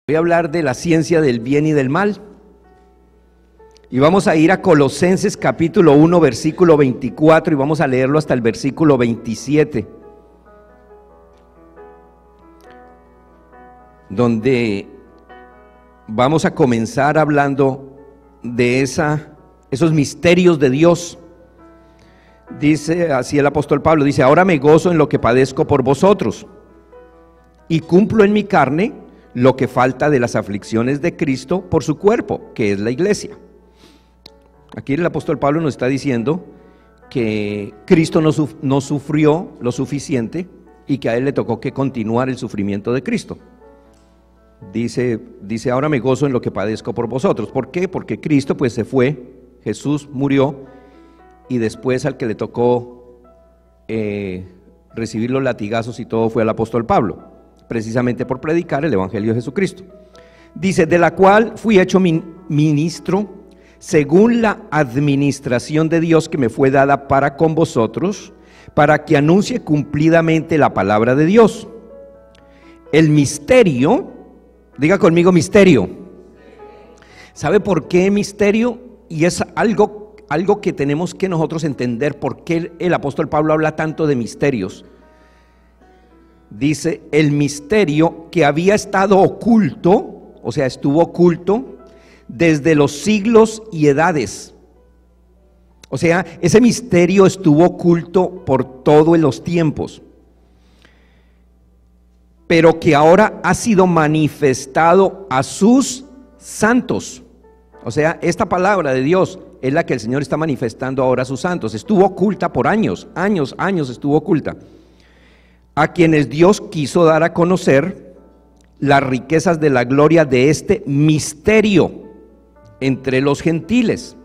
Voy a hablar de la ciencia del bien y del mal. Y vamos a ir a Colosenses capítulo 1, versículo 24, y vamos a leerlo hasta el versículo 27. Donde vamos a comenzar hablando de esos misterios de Dios. Dice así el apóstol Pablo, dice: ahora me gozo en lo que padezco por vosotros, y cumplo en mi carne lo que falta de las aflicciones de Cristo por su cuerpo, que es la iglesia. Aquí el apóstol Pablo nos está diciendo que Cristo no sufrió lo suficiente y que a él le tocó que continuar el sufrimiento de Cristo. Dice, ahora me gozo en lo que padezco por vosotros. ¿Por qué? Porque Cristo pues se fue, Jesús murió, y después al que le tocó recibir los latigazos y todo fue al apóstol Pablo, precisamente por predicar el evangelio de Jesucristo. Dice: de la cual fui hecho ministro según la administración de Dios que me fue dada para con vosotros, para que anuncie cumplidamente la palabra de Dios. El misterio, diga conmigo misterio. ¿Sabe por qué misterio? Y es algo que tenemos que nosotros entender, por qué el apóstol Pablo habla tanto de misterios. Dice: el misterio que había estado oculto, o sea, estuvo oculto desde los siglos y edades. O sea, ese misterio estuvo oculto por todos los tiempos, pero que ahora ha sido manifestado a sus santos. O sea, esta palabra de Dios es la que el Señor está manifestando ahora a sus santos. Estuvo oculta por años estuvo oculta. A quienes Dios quiso dar a conocer las riquezas de la gloria de este misterio entre los gentiles.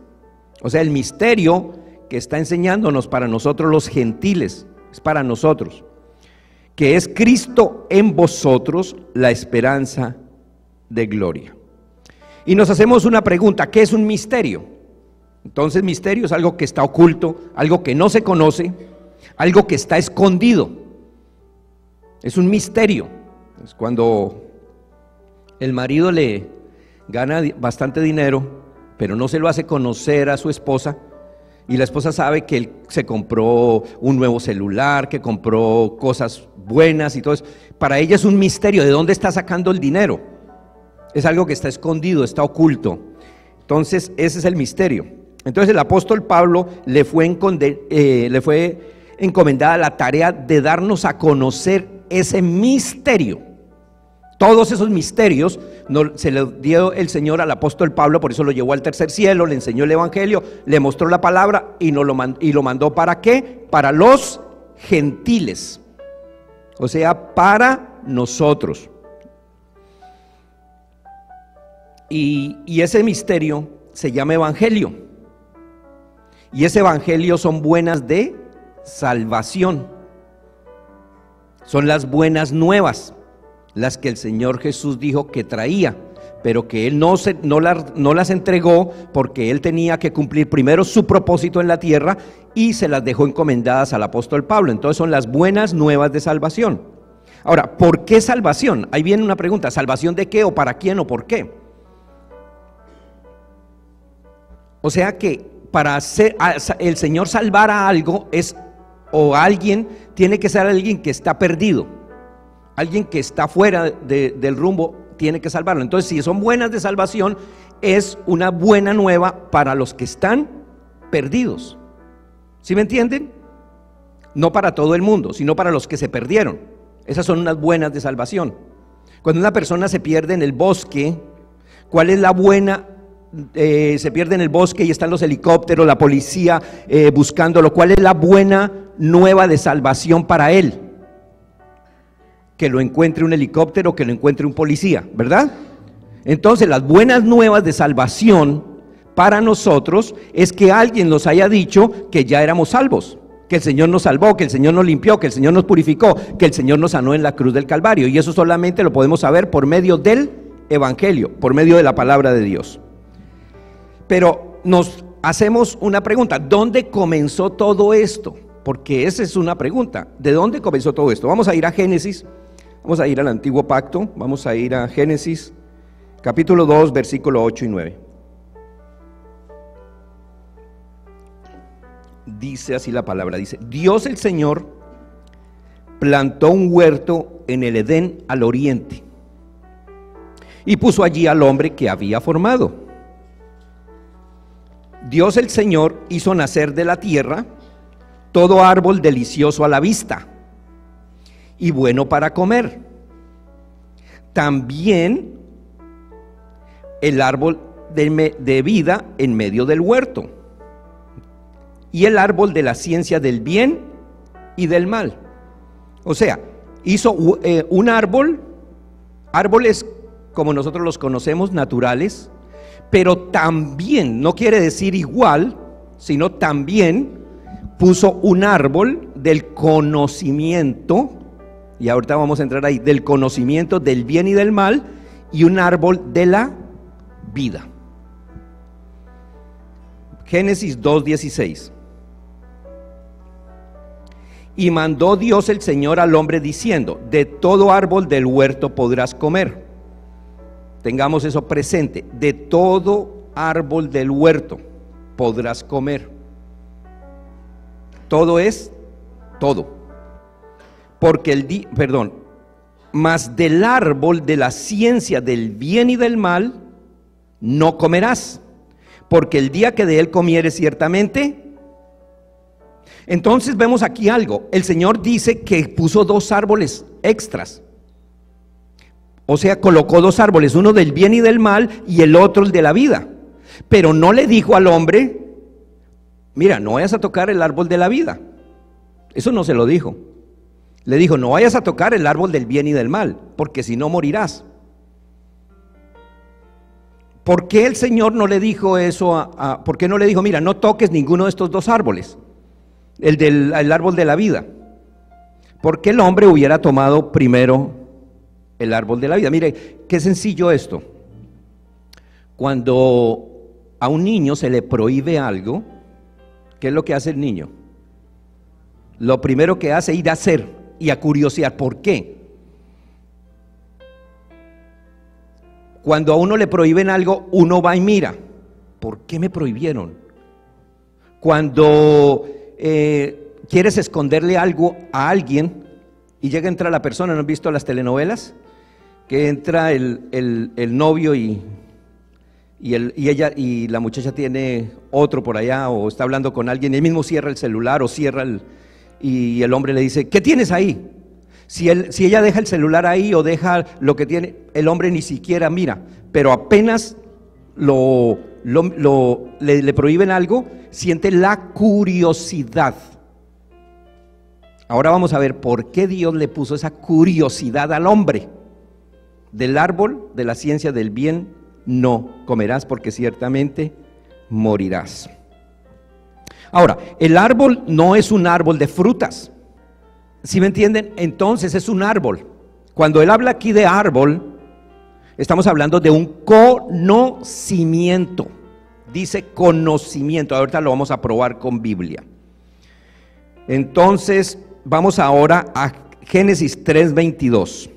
O sea, el misterio que está enseñándonos para nosotros los gentiles, es para nosotros, que es Cristo en vosotros, la esperanza de gloria. Y nos hacemos una pregunta: ¿qué es un misterio? Entonces, misterio es algo que está oculto, algo que no se conoce, algo que está escondido. Es un misterio. Es cuando el marido le gana bastante dinero, pero no se lo hace conocer a su esposa, y la esposa sabe que él se compró un nuevo celular, que compró cosas buenas y todo eso. Para ella es un misterio. ¿De dónde está sacando el dinero? Es algo que está escondido, está oculto. Entonces, ese es el misterio. Entonces, el apóstol Pablo le fue encomendada la tarea de darnos a conocer ese misterio. Todos esos misterios se los dio el Señor al apóstol Pablo, por eso lo llevó al tercer cielo, le enseñó el evangelio, le mostró la palabra y lo mandó ¿para qué? Para los gentiles, o sea, para nosotros. Y ese misterio se llama evangelio, y ese evangelio son buenas de salvación. Son las buenas nuevas, las que el Señor Jesús dijo que traía, pero que Él no las entregó porque Él tenía que cumplir primero su propósito en la tierra y se las dejó encomendadas al apóstol Pablo. Entonces son las buenas nuevas de salvación. Ahora, ¿por qué salvación? Ahí viene una pregunta: ¿salvación de qué o para quién o por qué? O sea que para el Señor salvar a algo o a alguien, tiene que ser alguien que está perdido, alguien que está fuera del rumbo, tiene que salvarlo. Entonces, si son buenas de salvación, es una buena nueva para los que están perdidos. ¿Sí me entienden? No para todo el mundo, sino para los que se perdieron. Esas son unas buenas de salvación. Cuando una persona se pierde en el bosque, ¿cuál es la buena? Se pierde en el bosque y están los helicópteros, la policía buscándolo. ¿Cuál es la buena nueva de salvación para él? Que lo encuentre un helicóptero, que lo encuentre un policía, ¿verdad? Entonces, las buenas nuevas de salvación para nosotros es que alguien nos haya dicho que ya éramos salvos, que el Señor nos salvó, que el Señor nos limpió, que el Señor nos purificó, que el Señor nos sanó en la cruz del Calvario. Y eso solamente lo podemos saber por medio del evangelio, por medio de la palabra de Dios. Pero nos hacemos una pregunta: ¿dónde comenzó todo esto? Porque esa es una pregunta: ¿de dónde comenzó todo esto? Vamos a ir a Génesis, vamos a ir al Antiguo Pacto, vamos a ir a Génesis capítulo 2, versículo 8 y 9. Dice así la palabra, dice: Dios el Señor plantó un huerto en el Edén al oriente y puso allí al hombre que había formado. Dios el Señor hizo nacer de la tierra todo árbol delicioso a la vista y bueno para comer. También el árbol de vida en medio del huerto y el árbol de la ciencia del bien y del mal. O sea, hizo un árboles como nosotros los conocemos, naturales, pero también, no quiere decir igual, sino también puso un árbol del conocimiento, y ahorita vamos a entrar ahí, del conocimiento del bien y del mal, y un árbol de la vida. Génesis 2:16. Y mandó Dios el Señor al hombre diciendo: de todo árbol del huerto podrás comer. Tengamos eso presente: de todo árbol del huerto podrás comer. Todo es todo. Porque mas del árbol de la ciencia del bien y del mal no comerás, porque el día que de él comieres ciertamente. Entonces vemos aquí algo. El Señor dice que puso dos árboles extras. O sea, colocó dos árboles, uno del bien y del mal y el otro el de la vida. Pero no le dijo al hombre: mira, no vayas a tocar el árbol de la vida. Eso no se lo dijo. Le dijo: no vayas a tocar el árbol del bien y del mal, porque si no morirás. ¿Por qué el Señor no le dijo eso? ¿Por qué no le dijo: mira, no toques ninguno de estos dos árboles? El árbol de la vida. Porque el hombre hubiera tomado primero el árbol de la vida. Mire, qué sencillo esto. Cuando a un niño se le prohíbe algo, ¿qué es lo que hace el niño? Lo primero que hace es ir a hacer y a curiosear. ¿Por qué? Cuando a uno le prohíben algo, uno va y mira: ¿por qué me prohibieron? Cuando quieres esconderle algo a alguien y entra la persona, ¿no han visto las telenovelas? Que entra el novio y la muchacha tiene otro por allá, o está hablando con alguien, y él mismo cierra el celular o y el hombre le dice: ¿qué tienes ahí? Si ella deja el celular ahí o deja lo que tiene, el hombre ni siquiera mira, pero apenas le prohíben algo, siente la curiosidad. Ahora vamos a ver por qué Dios le puso esa curiosidad al hombre. Del árbol de la ciencia del bien no comerás, porque ciertamente morirás. Ahora, el árbol no es un árbol de frutas. ¿Sí me entienden? Entonces es un árbol. Cuando él habla aquí de árbol, estamos hablando de un conocimiento. Dice conocimiento. Ahorita lo vamos a probar con Biblia. Entonces, vamos ahora a Génesis 3:22.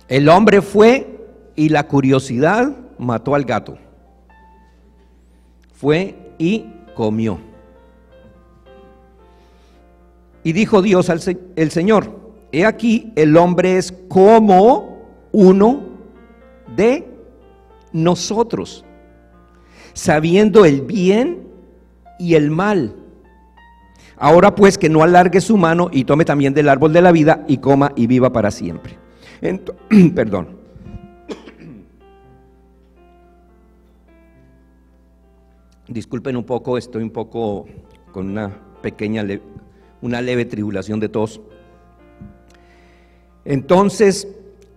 El hombre fue y la curiosidad mató al gato. Fue y comió. Y dijo Dios el Señor: he aquí, el hombre es como uno de nosotros, sabiendo el bien y el mal. Ahora pues, que no alargue su mano y tome también del árbol de la vida y coma y viva para siempre. Perdón. Disculpen un poco, estoy un poco con una leve tribulación de tos. Entonces,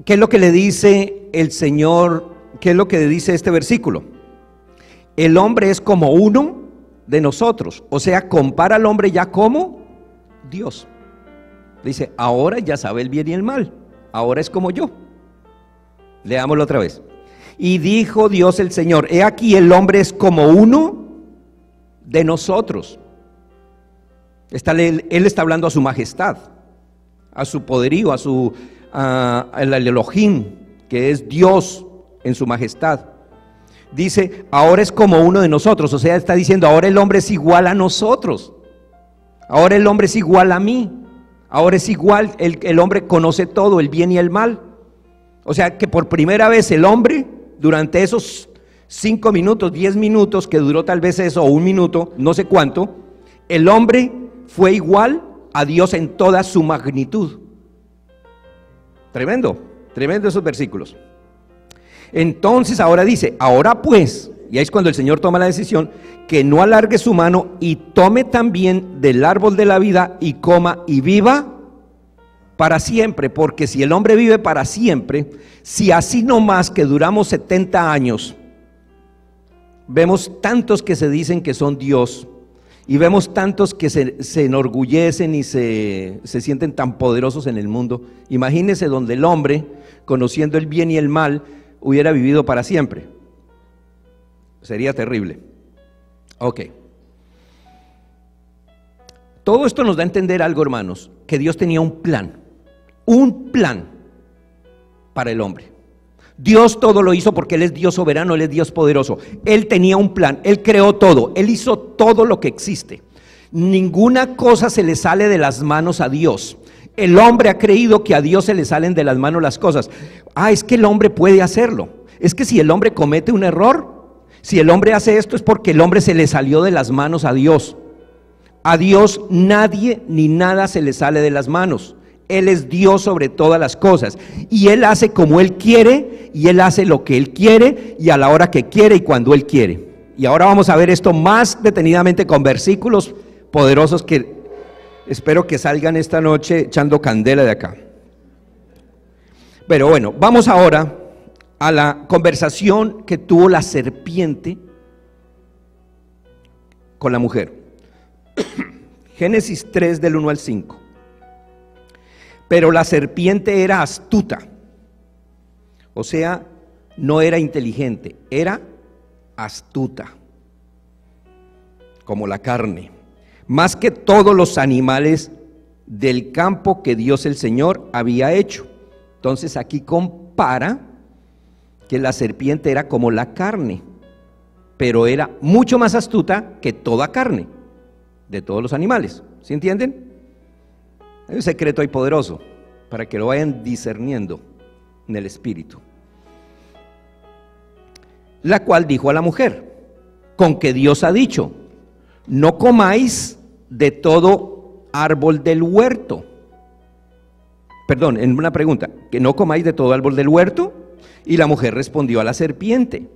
¿qué es lo que le dice el Señor? ¿Qué es lo que dice este versículo? El hombre es como uno de nosotros, o sea, compara al hombre ya como Dios. Dice: ahora ya sabe el bien y el mal, ahora es como yo. Leámoslo otra vez. Y dijo Dios el Señor: he aquí, el hombre es como uno de nosotros. Él está hablando a su majestad, a su poderío, a al Elohim, que es Dios en su majestad. Dice, ahora es como uno de nosotros, o sea, está diciendo, ahora el hombre es igual a nosotros, ahora el hombre es igual a mí, ahora es igual, el hombre conoce todo, el bien y el mal. O sea, que por primera vez el hombre, durante esos 5 minutos, 10 minutos, que duró tal vez eso, o 1 minuto, no sé cuánto, el hombre fue igual a Dios en toda su magnitud. Tremendo, tremendo esos versículos. Entonces ahora dice, ahora pues, y ahí es cuando el Señor toma la decisión, que no alargue su mano y tome también del árbol de la vida y coma y viva para siempre, porque si el hombre vive para siempre, si así nomás que duramos 70 años, vemos tantos que se dicen que son Dios, y vemos tantos que se enorgullecen y se sienten tan poderosos en el mundo. Imagínense donde el hombre, conociendo el bien y el mal, hubiera vivido para siempre. Sería terrible. Ok. Todo esto nos da a entender algo, hermanos, que Dios tenía un plan para el hombre. Dios todo lo hizo porque Él es Dios soberano, Él es Dios poderoso. Él tenía un plan, Él creó todo, Él hizo todo lo que existe. Ninguna cosa se le sale de las manos a Dios. El hombre ha creído que a Dios se le salen de las manos las cosas. Es que el hombre puede hacerlo. Es que si el hombre comete un error, si el hombre hace esto, es porque el hombre se le salió de las manos a Dios. A Dios nadie ni nada se le sale de las manos. Él es Dios sobre todas las cosas, y Él hace como Él quiere, y Él hace lo que Él quiere, y a la hora que quiere y cuando Él quiere. Y ahora vamos a ver esto más detenidamente con versículos poderosos que espero que salgan esta noche echando candela de acá. Pero bueno, vamos ahora a la conversación que tuvo la serpiente con la mujer. Génesis 3 del 1 al 5. Pero la serpiente era astuta, o sea, no era inteligente, era astuta, como la carne, más que todos los animales del campo que Dios el Señor había hecho. Entonces aquí compara que la serpiente era como la carne, pero era mucho más astuta que toda carne de todos los animales. ¿Sí entienden? Hay un secreto ahí poderoso para que lo vayan discerniendo en el espíritu. La cual dijo a la mujer, con que Dios ha dicho, no comáis de todo árbol del huerto. Perdón, en una pregunta, que no comáis de todo árbol del huerto. Y la mujer respondió a la serpiente,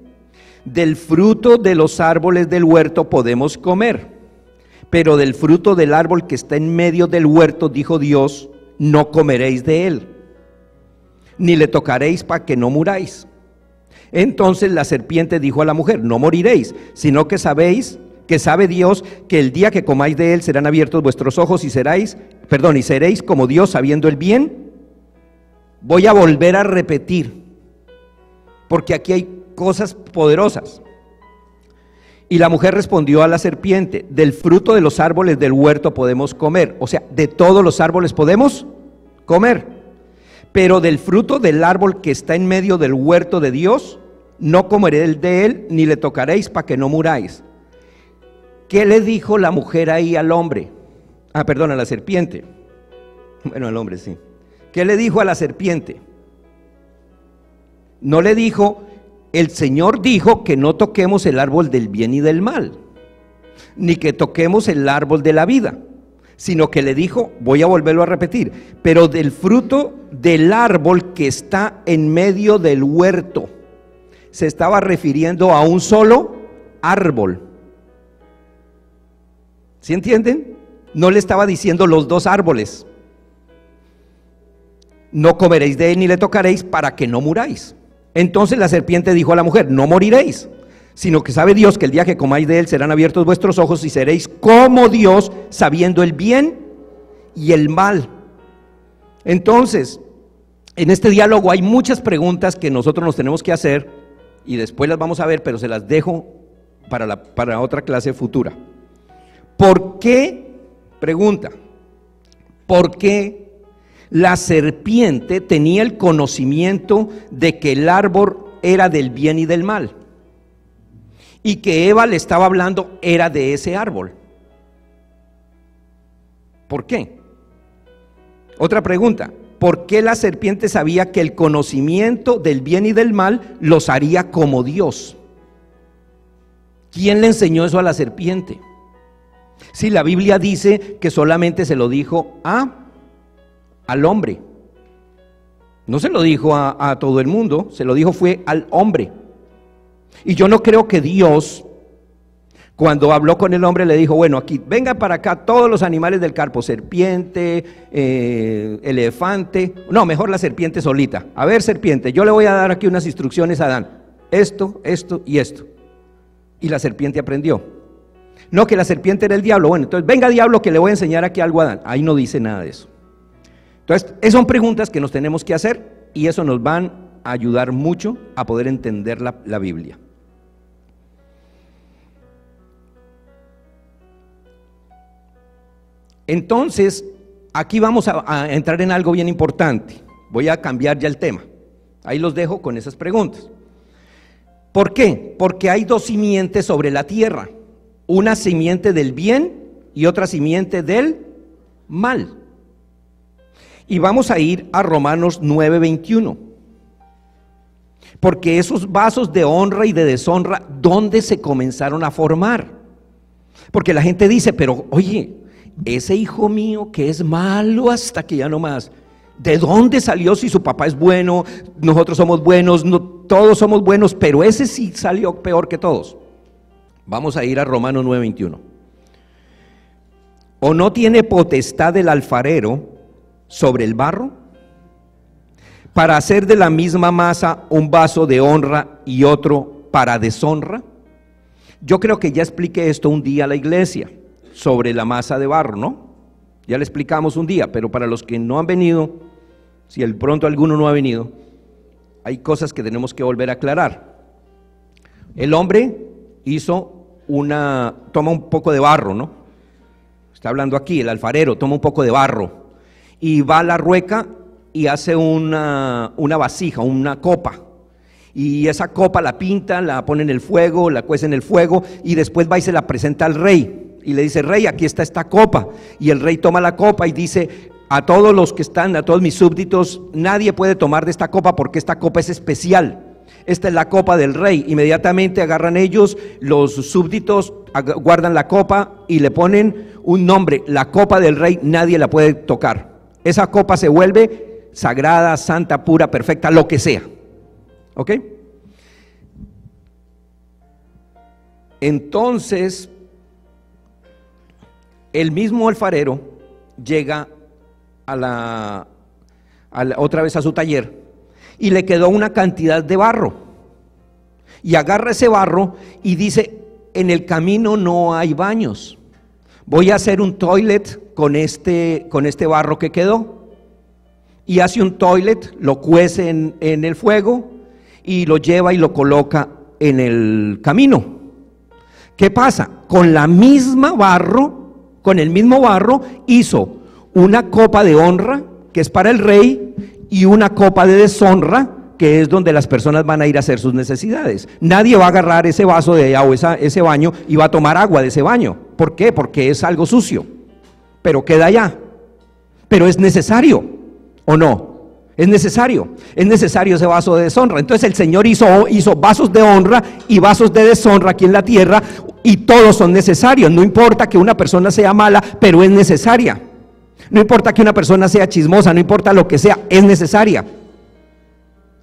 del fruto de los árboles del huerto podemos comer, pero del fruto del árbol que está en medio del huerto, dijo Dios, no comeréis de él, ni le tocaréis para que no muráis. Entonces la serpiente dijo a la mujer, no moriréis, sino que sabéis, que sabe Dios, que el día que comáis de él serán abiertos vuestros ojos y seréis como Dios, sabiendo el bien. Voy a volver a repetir, porque aquí hay cosas poderosas. Y la mujer respondió a la serpiente, del fruto de los árboles del huerto podemos comer, o sea, de todos los árboles podemos comer, pero del fruto del árbol que está en medio del huerto de Dios, no comeréis de él, ni le tocaréis para que no muráis. ¿Qué le dijo la mujer ahí al hombre? A la serpiente. Bueno, al hombre sí. ¿Qué le dijo a la serpiente? No le dijo, el Señor dijo que no toquemos el árbol del bien y del mal, ni que toquemos el árbol de la vida, sino que le dijo, voy a volverlo a repetir, pero del fruto del árbol que está en medio del huerto. Se estaba refiriendo a un solo árbol. ¿Sí entienden? No le estaba diciendo los dos árboles. No comeréis de él ni le tocaréis para que no muráis. Entonces la serpiente dijo a la mujer, no moriréis, sino que sabe Dios que el día que comáis de él serán abiertos vuestros ojos y seréis como Dios, sabiendo el bien y el mal. Entonces, en este diálogo hay muchas preguntas que nosotros nos tenemos que hacer y después las vamos a ver, pero se las dejo para otra clase futura. ¿Por qué? Pregunta, ¿por qué La serpiente tenía el conocimiento de que el árbol era del bien y del mal, y que Eva le estaba hablando era de ese árbol. ¿Por qué? Otra pregunta: ¿por qué la serpiente sabía que el conocimiento del bien y del mal los haría como Dios? ¿Quién le enseñó eso a la serpiente? Si la Biblia dice que solamente se lo dijo al hombre, no se lo dijo a todo el mundo, se lo dijo fue al hombre. Y yo no creo que Dios, cuando habló con el hombre, le dijo: bueno, aquí, vengan para acá todos los animales del campo, serpiente, elefante, no, mejor la serpiente solita. A ver, serpiente, yo le voy a dar aquí unas instrucciones a Adán, esto, esto y esto. Y la serpiente aprendió. No, que la serpiente era el diablo. Bueno, entonces venga, diablo, que le voy a enseñar aquí algo a Adán. Ahí no dice nada de eso. Entonces, esas son preguntas que nos tenemos que hacer, y eso nos van a ayudar mucho a poder entender la Biblia. Entonces, aquí vamos a entrar en algo bien importante. Voy a cambiar ya el tema. Ahí los dejo con esas preguntas. ¿Por qué? Porque hay dos simientes sobre la tierra. Una simiente del bien y otra simiente del mal. Y vamos a ir a Romanos 9:21. Porque esos vasos de honra y de deshonra, ¿dónde se comenzaron a formar? Porque la gente dice: pero oye, ese hijo mío que es malo hasta que ya no más, ¿de dónde salió si su papá es bueno, nosotros somos buenos, no, todos somos buenos, pero ese sí salió peor que todos? Vamos a ir a Romanos 9:21. ¿O no tiene potestad el alfarero sobre el barro para hacer de la misma masa un vaso de honra y otro para deshonra? Yo creo que ya expliqué esto un día a la iglesia sobre la masa de barro, ¿no? Ya le explicamos un día, pero para los que no han venido, si de pronto alguno no ha venido, hay cosas que tenemos que volver a aclarar. El hombre toma un poco de barro, ¿no? Está hablando aquí, el alfarero toma un poco de barro y va a la rueca y hace una vasija, una copa. Y esa copa la pinta, la pone en el fuego, la cuece en el fuego, y después va y se la presenta al rey. Y le dice: rey, aquí está esta copa. Y el rey toma la copa y dice: a todos los que están, a todos mis súbditos, nadie puede tomar de esta copa porque esta copa es especial. Esta es la copa del rey. Inmediatamente agarran ellos, los súbditos, guardan la copa y le ponen un nombre: la copa del rey, nadie la puede tocar. Esa copa se vuelve sagrada, santa, pura, perfecta, lo que sea. ¿Ok? Entonces, el mismo alfarero llega otra vez a su taller y le quedó una cantidad de barro, y agarra ese barro y dice: en el camino no hay baños, voy a hacer un toilet con este barro que quedó, y hace un toilet, lo cuece en el fuego y lo lleva y lo coloca en el camino. ¿Qué pasa? Con el mismo barro hizo una copa de honra, que es para el rey, y una copa de deshonra, que es donde las personas van a ir a hacer sus necesidades. Nadie va a agarrar ese vaso de agua o ese baño y va a tomar agua de ese baño. ¿Por qué? Porque es algo sucio, pero queda allá. Pero es necesario, ¿o no? Es necesario ese vaso de deshonra. Entonces el Señor hizo vasos de honra y vasos de deshonra aquí en la tierra, y todos son necesarios. No importa que una persona sea mala, pero es necesaria. No importa que una persona sea chismosa, no importa lo que sea, es necesaria.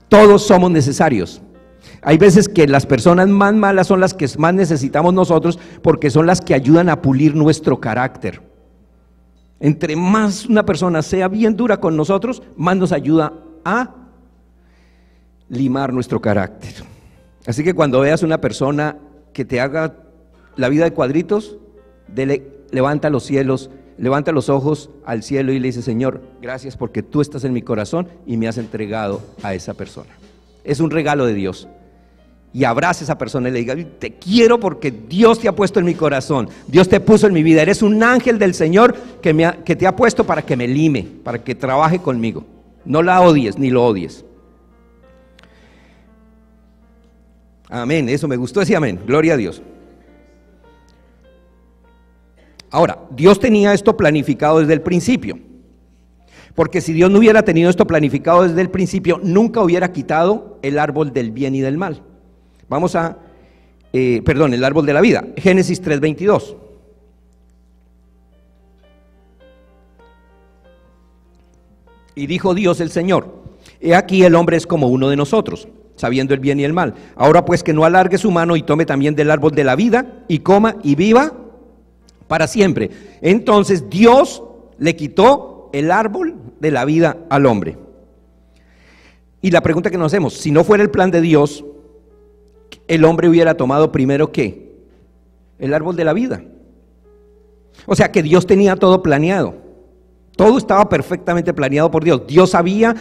Todos somos necesarios. Hay veces que las personas más malas son las que más necesitamos nosotros, porque son las que ayudan a pulir nuestro carácter. Entre más una persona sea bien dura con nosotros, más nos ayuda a limar nuestro carácter. Así que cuando veas una persona que te haga la vida de cuadritos, levanta los ojos al cielo y le dice: Señor, gracias porque tú estás en mi corazón y me has entregado a esa persona. Es un regalo de Dios. y abrace a esa persona y le diga: te quiero porque Dios te ha puesto en mi corazón, Dios te puso en mi vida, eres un ángel del Señor que te ha puesto para que me lime, para que trabaje conmigo. No la odies ni lo odies. Amén, eso me gustó ese amén, gloria a Dios. Ahora, Dios tenía esto planificado desde el principio, porque si Dios no hubiera tenido esto planificado desde el principio, nunca hubiera quitado el árbol del bien y del mal. Vamos a, el árbol de la vida, Génesis 3:22. Y dijo Dios el Señor: he aquí el hombre es como uno de nosotros, sabiendo el bien y el mal. Ahora pues que no alargue su mano y tome también del árbol de la vida y coma y viva para siempre. Entonces Dios le quitó el árbol de la vida al hombre. Y la pregunta que nos hacemos: si no fuera el plan de Dios, el hombre hubiera tomado primero ¿qué? El árbol de la vida. O sea que Dios tenía todo planeado. Todo estaba perfectamente planeado por Dios. Dios sabía,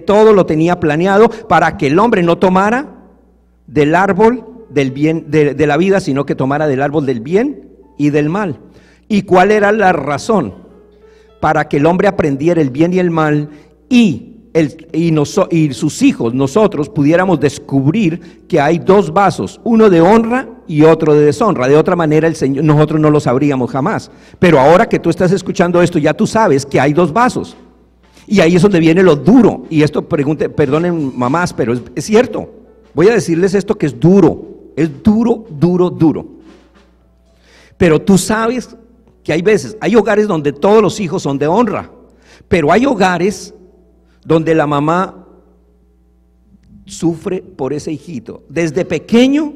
todo lo tenía planeado para que el hombre no tomara del árbol del bien, de la vida, sino que tomara del árbol del bien y del mal. ¿Y cuál era la razón? Para que el hombre aprendiera el bien y el mal y sus hijos, nosotros, pudiéramos descubrir que hay dos vasos, uno de honra y otro de deshonra. De otra manera nosotros no lo sabríamos jamás. Pero ahora que tú estás escuchando esto, ya tú sabes que hay dos vasos. Y ahí es donde viene lo duro. Y esto, perdonen mamás, pero es cierto. Voy a decirles esto que es duro. Es duro, duro, duro. Pero tú sabes que hay veces, hay hogares donde todos los hijos son de honra, pero hay hogares donde la mamá sufre por ese hijito. Desde pequeño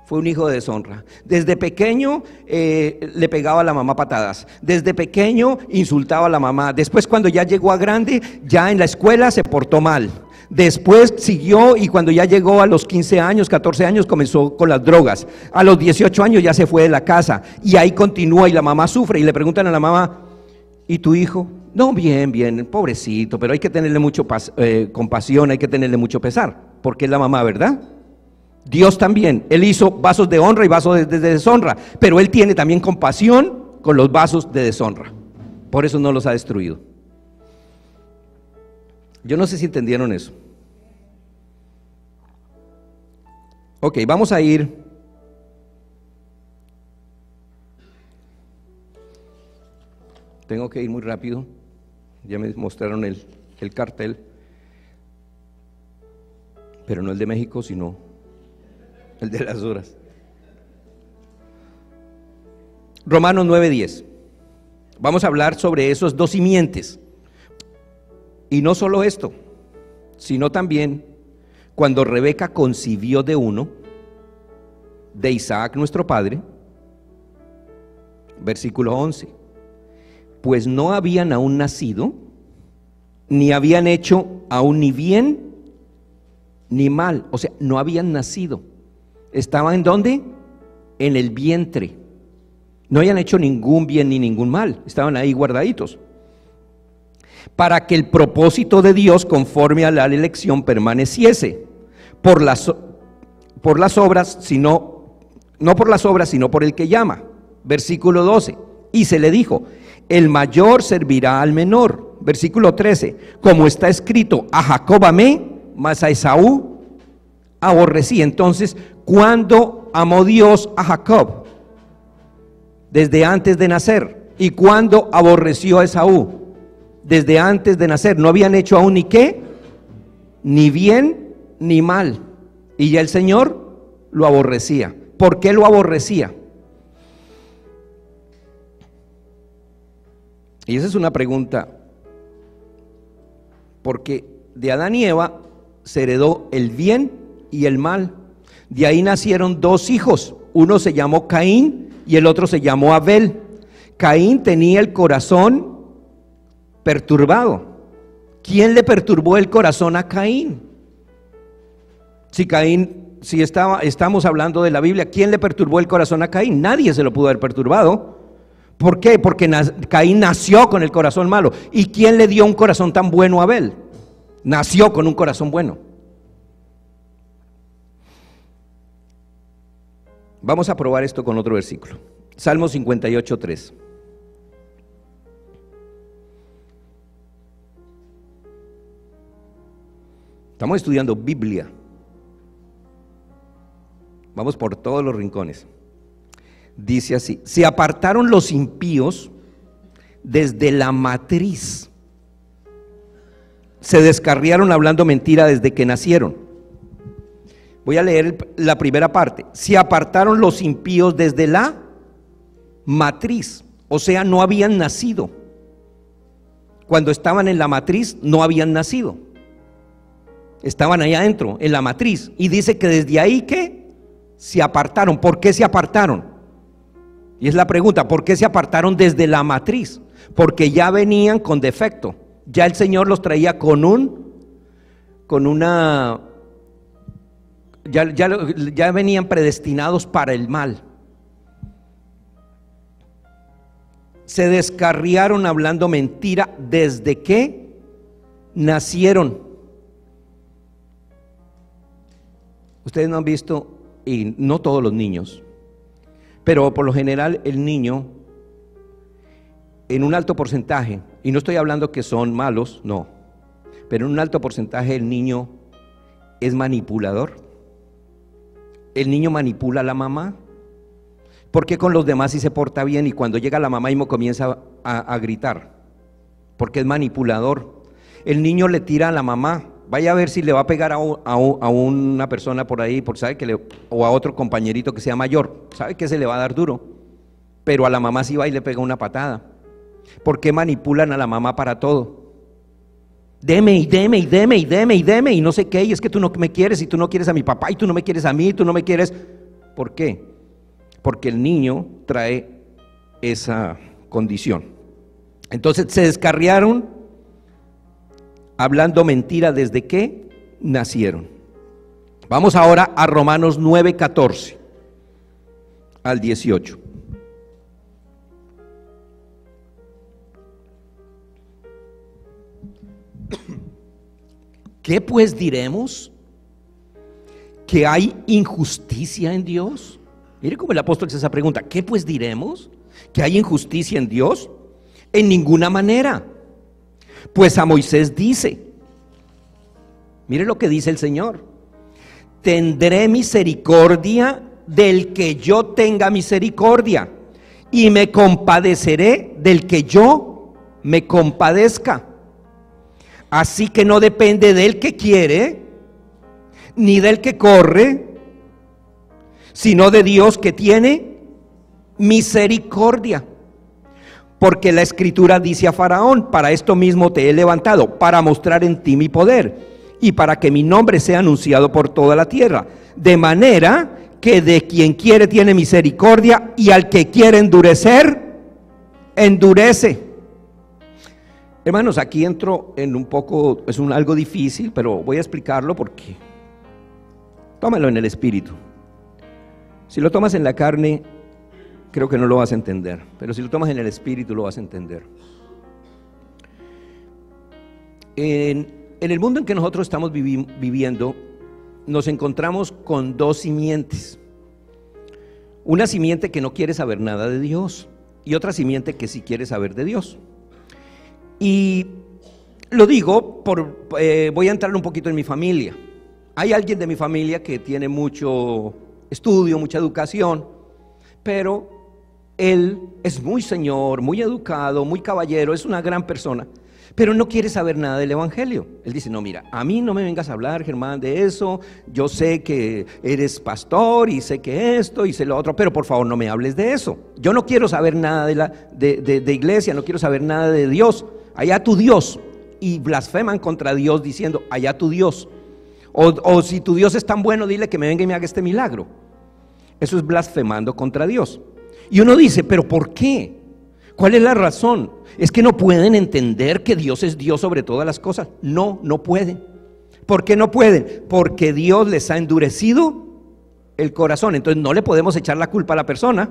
fue un hijo de deshonra. Desde pequeño le pegaba a la mamá patadas. Desde pequeño insultaba a la mamá. Después, cuando ya llegó a grande, ya en la escuela se portó mal. Después siguió, y cuando ya llegó a los 15 años, 14 años, comenzó con las drogas. A los 18 años ya se fue de la casa, y ahí continúa, y la mamá sufre, y le preguntan a la mamá: ¿y tu hijo? No, bien, pobrecito, pero hay que tenerle mucho compasión, hay que tenerle mucho pesar, porque es la mamá, ¿verdad? Dios también, Él hizo vasos de honra y vasos de deshonra, pero Él tiene también compasión con los vasos de deshonra, por eso no los ha destruido. Yo no sé si entendieron eso. Ok, vamos a ir. Tengo que ir muy rápido. Ya me mostraron el cartel, pero no el de México, sino el de las horas. Romanos 9:10. Vamos a hablar sobre esos dos simientes. Y no solo esto, sino también cuando Rebeca concibió de uno, de Isaac nuestro padre, versículo 11. Pues no habían aún nacido, ni habían hecho aún ni bien ni mal. O sea, no habían nacido. ¿Estaban en dónde? En el vientre. No habían hecho ningún bien ni ningún mal. Estaban ahí guardaditos. Para que el propósito de Dios conforme a la elección permaneciese. Por las obras, no por las obras, sino por el que llama. Versículo 12. Y se le dijo: el mayor servirá al menor. Versículo 13, como está escrito: a Jacob amé, mas a Esaú aborrecí. Entonces, ¿cuándo amó Dios a Jacob? Desde antes de nacer. ¿Y cuándo aborreció a Esaú? Desde antes de nacer. No habían hecho aún ni qué, ni bien ni mal, y ya el Señor lo aborrecía. ¿Por qué lo aborrecía? Y esa es una pregunta, porque de Adán y Eva se heredó el bien y el mal. De ahí nacieron dos hijos, uno se llamó Caín y el otro se llamó Abel. Caín tenía el corazón perturbado. ¿Quién le perturbó el corazón a Caín? Si estamos hablando de la Biblia, ¿quién le perturbó el corazón a Caín? Nadie se lo pudo haber perturbado. ¿Por qué? Porque Caín nació con el corazón malo. ¿Y quién le dio un corazón tan bueno a Abel? Nació con un corazón bueno. Vamos a probar esto con otro versículo. Salmo 58:3. Estamos estudiando Biblia. Vamos por todos los rincones. Dice así: se apartaron los impíos desde la matriz. Se descarriaron hablando mentira desde que nacieron. Voy a leer la primera parte. Se apartaron los impíos desde la matriz, o sea, no habían nacido. Cuando estaban en la matriz, no habían nacido. Estaban allá adentro, en la matriz. Y dice que desde ahí, ¿qué? Se apartaron. ¿Por qué se apartaron? Y es la pregunta, ¿por qué se apartaron desde la matriz? Porque ya venían con defecto. Ya el Señor los traía ya venían predestinados para el mal. Se descarriaron hablando mentira desde que nacieron. Ustedes no han visto, y no todos los niños, pero por lo general el niño, en un alto porcentaje, y no estoy hablando que son malos, no, pero en un alto porcentaje el niño es manipulador. El niño manipula a la mamá, porque con los demás sí se porta bien, y cuando llega la mamá mismo comienza a gritar, porque es manipulador. El niño le tira a la mamá. Vaya a ver si le va a pegar a una persona por ahí, o a otro compañerito que sea mayor, sabe que se le va a dar duro, pero a la mamá sí va y le pega una patada. ¿Por qué manipulan a la mamá para todo? Deme y deme y deme y deme y deme y no sé qué, y es que tú no me quieres y tú no quieres a mi papá y tú no me quieres a mí, tú no me quieres. ¿Por qué? Porque el niño trae esa condición. Entonces se descarriaron hablando mentira desde que nacieron. Vamos ahora a Romanos 9:14 al 18. ¿Qué pues diremos? ¿Que hay injusticia en Dios? Mire cómo el apóstol hace esa pregunta. ¿Qué pues diremos? ¿Que hay injusticia en Dios? En ninguna manera. Pues a Moisés dice, mire lo que dice el Señor: tendré misericordia del que yo tenga misericordia, y me compadeceré del que yo me compadezca. Así que no depende del que quiere, ni del que corre, sino de Dios que tiene misericordia. Porque la Escritura dice a Faraón: para esto mismo te he levantado, para mostrar en ti mi poder, y para que mi nombre sea anunciado por toda la tierra. De manera que de quien quiere tiene misericordia, y al que quiere endurecer, endurece. Hermanos, aquí entro en un poco, algo difícil, pero voy a explicarlo porque tómalo en el espíritu. Si lo tomas en la carne, creo que no lo vas a entender, pero si lo tomas en el espíritu lo vas a entender. En el mundo en que nosotros estamos viviendo, nos encontramos con dos simientes. Una simiente que no quiere saber nada de Dios, y otra simiente que sí quiere saber de Dios. Y lo digo, voy a entrar un poquito en mi familia. Hay alguien de mi familia que tiene mucho estudio, mucha educación, pero él es muy señor, muy educado, muy caballero, es una gran persona, pero no quiere saber nada del evangelio. Él dice: no, mira, a mí no me vengas a hablar, Germán, de eso. Yo sé que eres pastor y sé que esto y sé lo otro, pero por favor no me hables de eso. Yo no quiero saber nada de iglesia, no quiero saber nada de Dios. Allá tu Dios. Y blasfeman contra Dios diciendo: allá tu Dios. O si tu Dios es tan bueno, dile que me venga y me haga este milagro. Eso es blasfemando contra Dios. Y uno dice: ¿pero por qué? ¿Cuál es la razón? ¿Es que no pueden entender que Dios es Dios sobre todas las cosas? No, no pueden. ¿Por qué no pueden? Porque Dios les ha endurecido el corazón. Entonces no le podemos echar la culpa a la persona.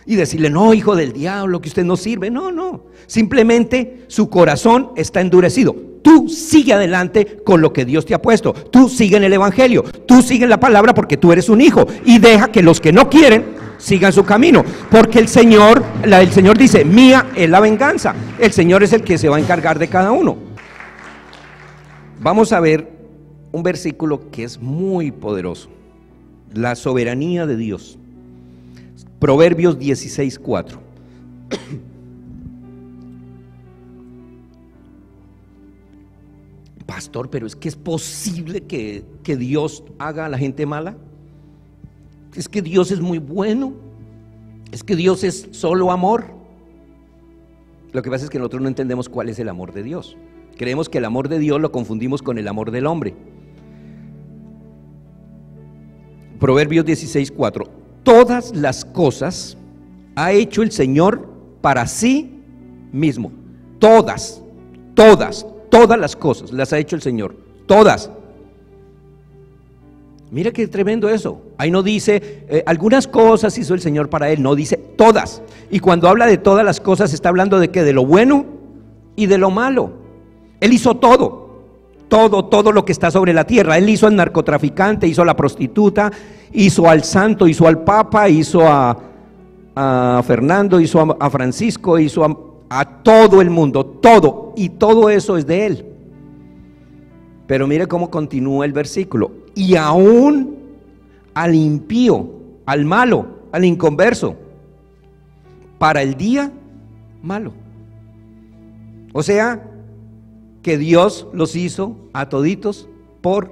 y decirle, no, hijo del diablo, que usted no sirve. No, no. Simplemente su corazón está endurecido. Tú sigue adelante con lo que Dios te ha puesto. Tú sigue en el evangelio. Tú sigue en la palabra porque tú eres un hijo. Y deja que los que no quieren sigan su camino. Porque el Señor dice, mía es la venganza. El Señor es el que se va a encargar de cada uno. Vamos a ver un versículo que es muy poderoso. La soberanía de Dios. Proverbios 16:4. Pastor, pero es que es posible que Dios haga a la gente mala. Es que Dios es muy bueno. Es que Dios es solo amor. Lo que pasa es que nosotros no entendemos cuál es el amor de Dios. Creemos que el amor de Dios lo confundimos con el amor del hombre. Proverbios 16:4. Todas las cosas ha hecho el Señor para sí mismo. Todas las cosas las ha hecho el Señor. Todas. Mira qué tremendo eso. Ahí no dice algunas cosas hizo el Señor para él, no, dice todas. Y cuando habla de todas las cosas está hablando de qué, de lo bueno y de lo malo. Él hizo todo lo que está sobre la tierra. Él hizo al narcotraficante, hizo a la prostituta, hizo al santo, hizo al papa, hizo a Fernando, hizo a Francisco, hizo a todo el mundo, todo, y todo eso es de él. Pero mire cómo continúa el versículo. Y aún al impío, al malo, al inconverso, para el día malo. O sea, que Dios los hizo a toditos por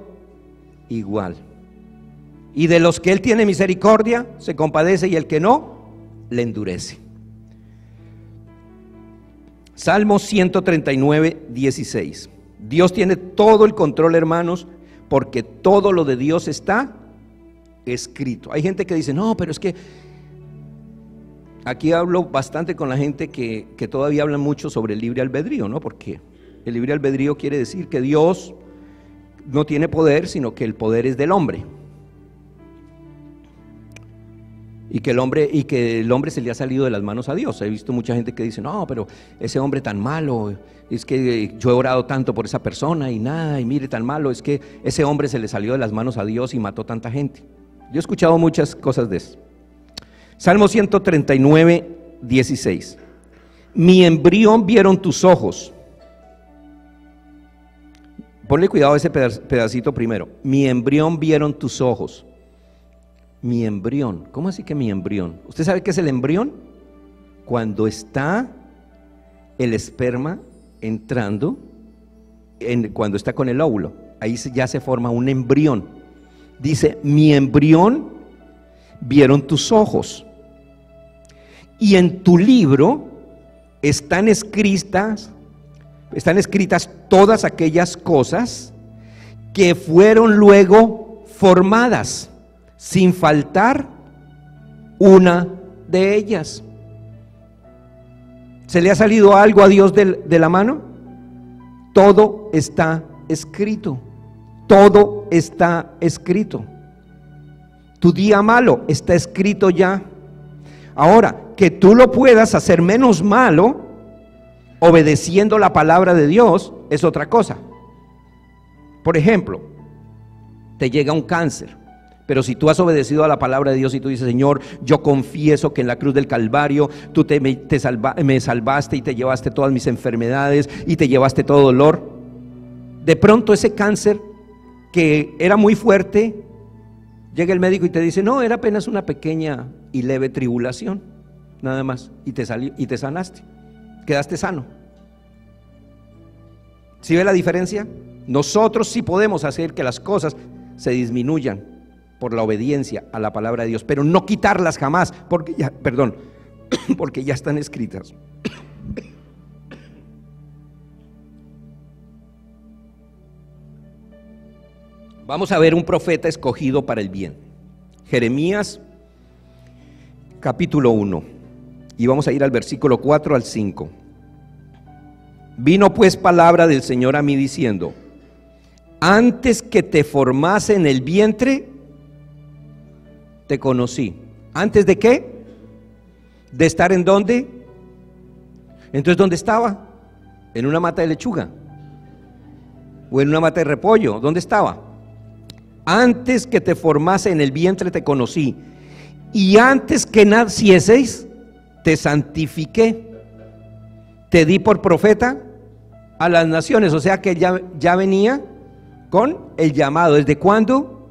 igual. Y de los que Él tiene misericordia, se compadece, y el que no, le endurece. Salmo 139, 16. Dios tiene todo el control, hermanos, porque todo lo de Dios está escrito. Hay gente que dice, no, pero es que aquí hablo bastante con la gente que todavía habla mucho sobre el libre albedrío, ¿no? Porque el libre albedrío quiere decir que Dios no tiene poder, sino que el poder es del hombre. Y que el hombre se le ha salido de las manos a Dios. He visto mucha gente que dice, no, pero ese hombre tan malo, es que yo he orado tanto por esa persona y nada, y mire tan malo, es que ese hombre se le salió de las manos a Dios y mató tanta gente. Yo he escuchado muchas cosas de eso. Salmo 139, 16. Mi embrión vieron tus ojos. Ponle cuidado a ese pedacito primero. Mi embrión vieron tus ojos. Mi embrión, ¿cómo así que mi embrión? ¿Usted sabe qué es el embrión? Cuando está el esperma entrando, cuando está con el óvulo, ahí ya se forma un embrión. Dice, mi embrión vieron tus ojos, y en tu libro están escritas todas aquellas cosas que fueron luego formadas, sin faltar una de ellas. ¿Se le ha salido algo a Dios de la mano? Todo está escrito. Todo está escrito. Tu día malo está escrito ya. Ahora, que tú lo puedas hacer menos malo obedeciendo la palabra de Dios es otra cosa. Por ejemplo, te llega un cáncer. Pero si tú has obedecido a la palabra de Dios y tú dices, Señor, yo confieso que en la cruz del Calvario tú me salvaste y te llevaste todas mis enfermedades y te llevaste todo dolor. De pronto ese cáncer que era muy fuerte, llega el médico y te dice, no, era apenas una pequeña y leve tribulación, nada más, y te sanaste, quedaste sano. ¿Sí ve la diferencia? Nosotros sí podemos hacer que las cosas se disminuyan por la obediencia a la palabra de Dios, pero no quitarlas jamás, porque ya están escritas. Vamos a ver un profeta escogido para el bien. Jeremías capítulo 1, y vamos a ir al versículo 4 al 5. Vino pues palabra del Señor a mí diciendo, antes que te formase en el vientre, te conocí. ¿Antes de qué? ¿De estar en dónde? Entonces, ¿dónde estaba? ¿En una mata de lechuga? ¿O en una mata de repollo? ¿Dónde estaba? Antes que te formase en el vientre te conocí, y antes que nacieseis te santifiqué, te di por profeta a las naciones. O sea que ya venía con el llamado. ¿Desde cuándo?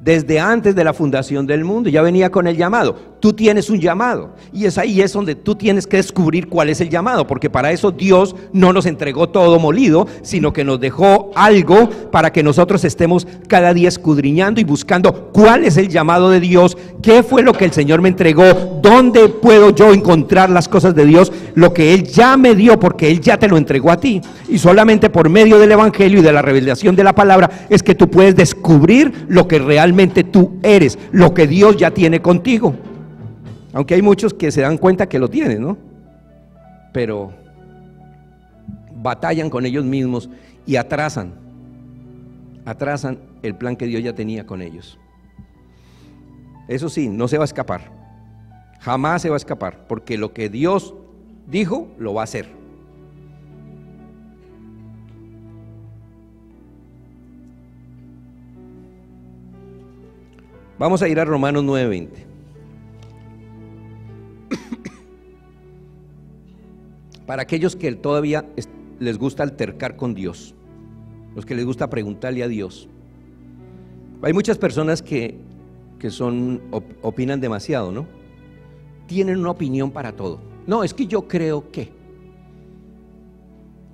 Desde antes de la fundación del mundo, ya venía con el llamado. Tú tienes un llamado, y es ahí donde tú tienes que descubrir cuál es el llamado, porque para eso Dios no nos entregó todo molido, sino que nos dejó algo para que nosotros estemos cada día escudriñando y buscando cuál es el llamado de Dios, qué fue lo que el Señor me entregó, dónde puedo yo encontrar las cosas de Dios, lo que Él ya me dio, porque Él ya te lo entregó a ti, y solamente por medio del Evangelio y de la revelación de la palabra es que tú puedes descubrir lo que realmente tú eres, lo que Dios ya tiene contigo. Aunque hay muchos que se dan cuenta que lo tienen, ¿no? Pero batallan con ellos mismos y atrasan el plan que Dios ya tenía con ellos. Eso sí, no se va a escapar, jamás se va a escapar, porque lo que Dios dijo, lo va a hacer. Vamos a ir a Romanos 9:20. Para aquellos que todavía les gusta altercar con Dios, los que les gusta preguntarle a Dios. Hay muchas personas que opinan demasiado, ¿no? Tienen una opinión para todo. No, es que yo creo que.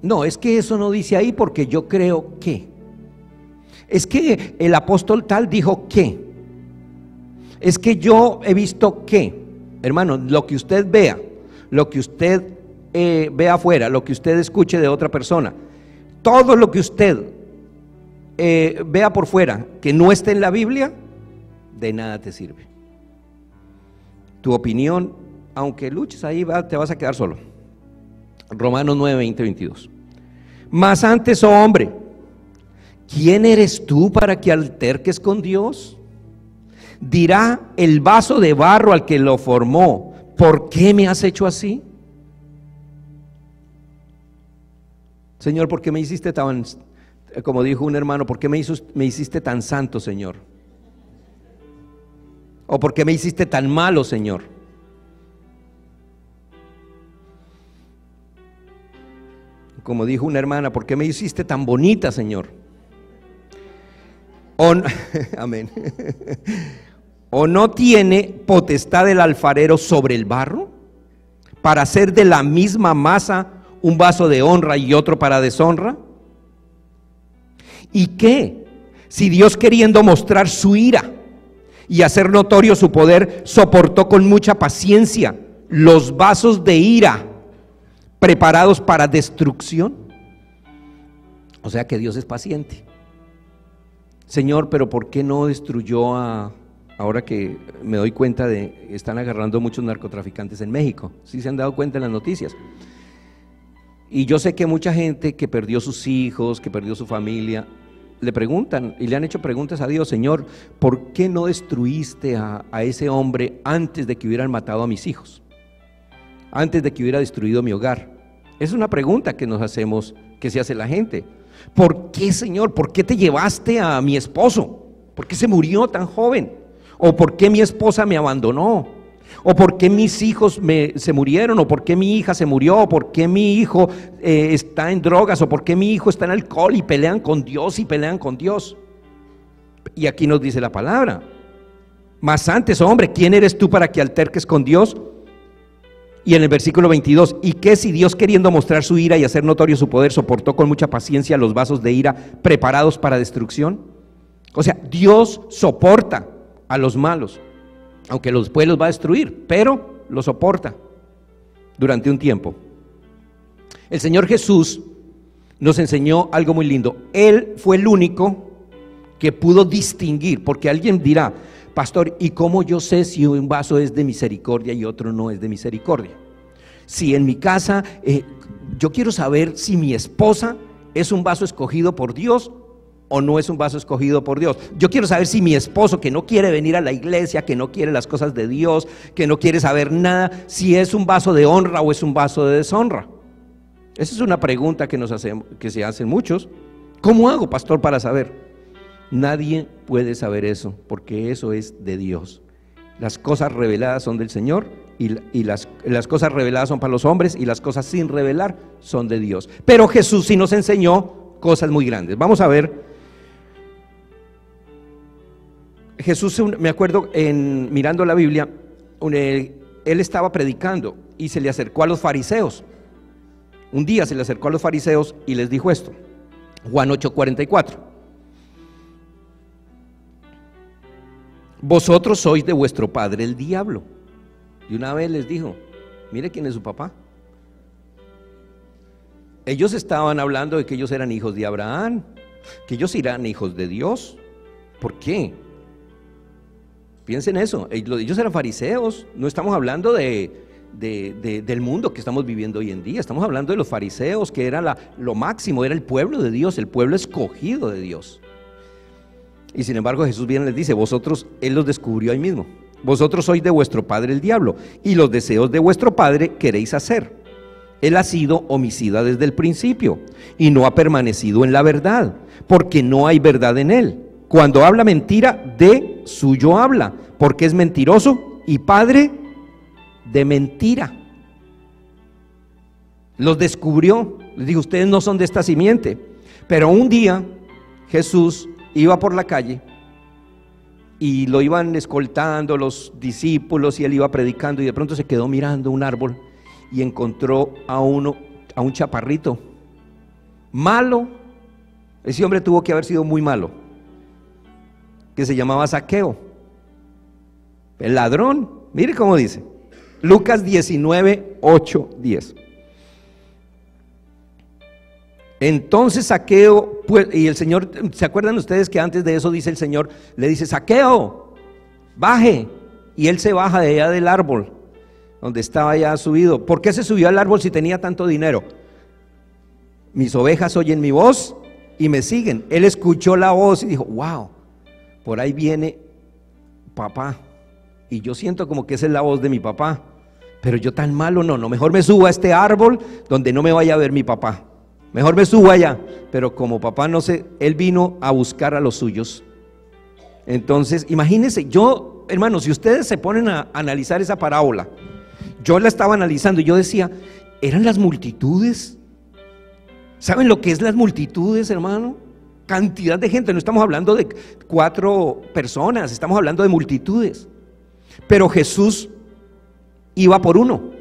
No, es que eso no dice ahí porque yo creo que. Es que el apóstol tal dijo que. Es que yo he visto que. Hermano, lo que usted vea, lo que usted ve afuera, lo que usted escuche de otra persona, todo lo que usted vea por fuera que no esté en la Biblia, de nada te sirve. Tu opinión, aunque luches ahí, te vas a quedar solo. Romanos 9:20-22. Mas antes, oh hombre, ¿quién eres tú para que alterques con Dios? Dirá el vaso de barro al que lo formó, ¿por qué me has hecho así? Señor, ¿por qué me hiciste tan, como dijo un hermano, ¿por qué me hiciste tan santo, Señor? ¿O por qué me hiciste tan malo, Señor? Como dijo una hermana, ¿por qué me hiciste tan bonita, Señor? Amén. ¿O no tiene potestad el alfarero sobre el barro para hacer de la misma masa un vaso de honra y otro para deshonra? ¿Y qué? Si Dios, queriendo mostrar su ira y hacer notorio su poder, soportó con mucha paciencia los vasos de ira preparados para destrucción. O sea que Dios es paciente. Señor, pero ¿por qué no destruyó ahora que me doy cuenta están agarrando muchos narcotraficantes en México? ¿Sí se han dado cuenta en las noticias? Y yo sé que mucha gente que perdió sus hijos, que perdió su familia, le preguntan y le han hecho preguntas a Dios: Señor, ¿por qué no destruiste a ese hombre antes de que hubieran matado a mis hijos? Antes de que hubiera destruido mi hogar. Es una pregunta que nos hacemos, que se hace la gente. ¿Por qué, Señor? ¿Por qué te llevaste a mi esposo? ¿Por qué se murió tan joven? ¿O por qué mi esposa me abandonó? ¿O por qué mis hijos se murieron? ¿O por qué mi hija se murió? ¿O por qué mi hijo está en drogas? ¿O por qué mi hijo está en alcohol? Y pelean con Dios y pelean con Dios. Y aquí nos dice la palabra: mas antes, hombre, ¿quién eres tú para que alterques con Dios? Y en el versículo 22, ¿y qué si Dios, queriendo mostrar su ira y hacer notorio su poder, soportó con mucha paciencia los vasos de ira preparados para destrucción? O sea, Dios soporta a los malos, aunque después los va a destruir, pero los soporta durante un tiempo. El Señor Jesús nos enseñó algo muy lindo. Él fue el único que pudo distinguir, porque alguien dirá: pastor, ¿y cómo yo sé si un vaso es de misericordia y otro no es de misericordia? Si en mi casa yo quiero saber si mi esposa es un vaso escogido por Dios o no es un vaso escogido por Dios? Yo quiero saber si mi esposo, que no quiere venir a la iglesia, que no quiere las cosas de Dios, que no quiere saber nada, si es un vaso de honra o es un vaso de deshonra. Esa es una pregunta que se hacen muchos. ¿Cómo hago, pastor, para saber? Nadie puede saber eso, porque eso es de Dios. Las cosas reveladas son del Señor, y las cosas reveladas son para los hombres, y las cosas sin revelar son de Dios. Pero Jesús sí nos enseñó cosas muy grandes. Vamos a ver. Jesús, me acuerdo, mirando la Biblia, él estaba predicando y se le acercó a los fariseos. Un día se le acercó a los fariseos y les dijo esto. Juan 8:44. Vosotros sois de vuestro padre el diablo. Y una vez les dijo, mire quién es su papá. Ellos estaban hablando de que ellos eran hijos de Abraham, que ellos eran hijos de Dios. ¿Por qué? Piensen eso, ellos eran fariseos. No estamos hablando del mundo que estamos viviendo hoy en día. Estamos hablando de los fariseos, que era lo máximo, era el pueblo de Dios, el pueblo escogido de Dios. Y sin embargo Jesús viene y les dice, vosotros, Él los descubrió ahí mismo, vosotros sois de vuestro padre el diablo, y los deseos de vuestro padre queréis hacer. Él ha sido homicida desde el principio, y no ha permanecido en la verdad, porque no hay verdad en él. Cuando habla mentira, de suyo habla, porque es mentiroso y padre de mentira. Los descubrió, les dijo, ustedes no son de esta simiente. Pero un día Jesús iba por la calle y lo iban escoltando los discípulos y él iba predicando, y de pronto se quedó mirando un árbol y encontró a un chaparrito malo. Ese hombre tuvo que haber sido muy malo, que se llamaba Zaqueo, el ladrón. Mire cómo dice Lucas 19, 8, 10. Entonces Zaqueo, pues, y el Señor, ¿se acuerdan ustedes que antes de eso dice el Señor, le dice, Zaqueo, baje? Y él se baja de allá del árbol donde estaba ya subido. ¿Por qué se subió al árbol si tenía tanto dinero? Mis ovejas oyen mi voz y me siguen. Él escuchó la voz y dijo, wow, por ahí viene papá, y yo siento como que esa es la voz de mi papá, pero yo tan malo no, mejor me subo a este árbol donde no me vaya a ver mi papá. Mejor me subo allá. Pero como papá no sé, él vino a buscar a los suyos. Entonces, imagínense, yo, hermanos, si ustedes se ponen a analizar esa parábola, yo la estaba analizando y yo decía, ¿eran las multitudes? ¿Saben lo que es las multitudes, hermano? Cantidad de gente, no estamos hablando de 4 personas, estamos hablando de multitudes. Pero Jesús iba por uno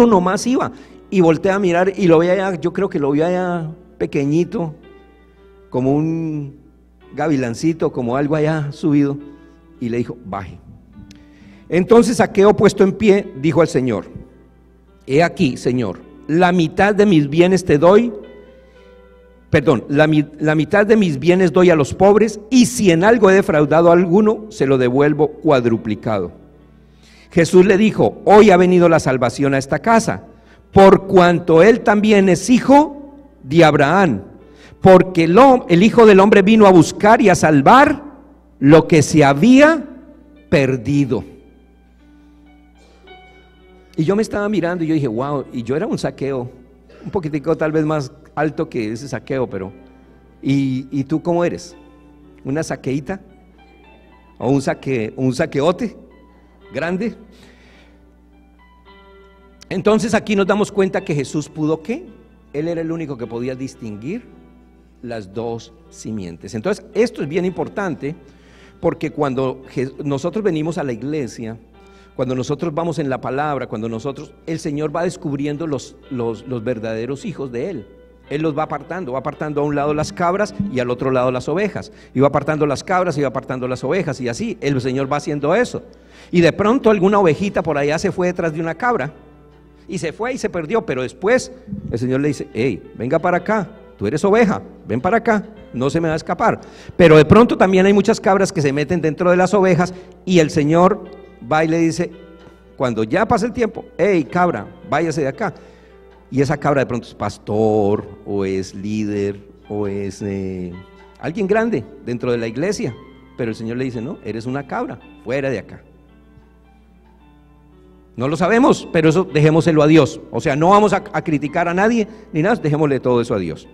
nomás iba. Y volteé a mirar y lo veía, yo creo que lo veía pequeñito, como un gavilancito, como algo allá subido, y le dijo, baje. Entonces Zaqueo, puesto en pie, dijo al Señor, he aquí, Señor, la mitad de mis bienes te doy, la mitad de mis bienes doy a los pobres, y si en algo he defraudado a alguno, se lo devuelvo cuadruplicado. Jesús le dijo, hoy ha venido la salvación a esta casa, por cuanto él también es hijo de Abraham, porque el Hijo del Hombre vino a buscar y a salvar lo que se había perdido. Y yo me estaba mirando y yo dije, wow, y yo era un Zaqueo, un poquitico tal vez más alto que ese Zaqueo, pero ¿y tú cómo eres? ¿Una saqueíta? ¿O un saqueote grande? Entonces aquí nos damos cuenta que Jesús pudo, ¿qué? Él era el único que podía distinguir las dos simientes. Entonces esto es bien importante, porque cuando nosotros venimos a la iglesia, cuando nosotros vamos en la palabra, el Señor va descubriendo los verdaderos hijos de Él. Él los va apartando a un lado las cabras y al otro lado las ovejas, y va apartando las cabras y va apartando las ovejas, y así el Señor va haciendo eso. Y de pronto alguna ovejita por allá se fue detrás de una cabra, y se fue y se perdió, pero después el Señor le dice, hey, venga para acá, tú eres oveja, ven para acá, no se me va a escapar. Pero de pronto también hay muchas cabras que se meten dentro de las ovejas, y el Señor va y le dice, cuando ya pasa el tiempo, hey cabra, váyase de acá. Y esa cabra de pronto es pastor, o es líder, o es alguien grande dentro de la iglesia, pero el Señor le dice, no, eres una cabra, fuera de acá. No lo sabemos, pero eso dejémoselo a Dios. O sea, no vamos a criticar a nadie ni nada, dejémosle todo eso a Dios.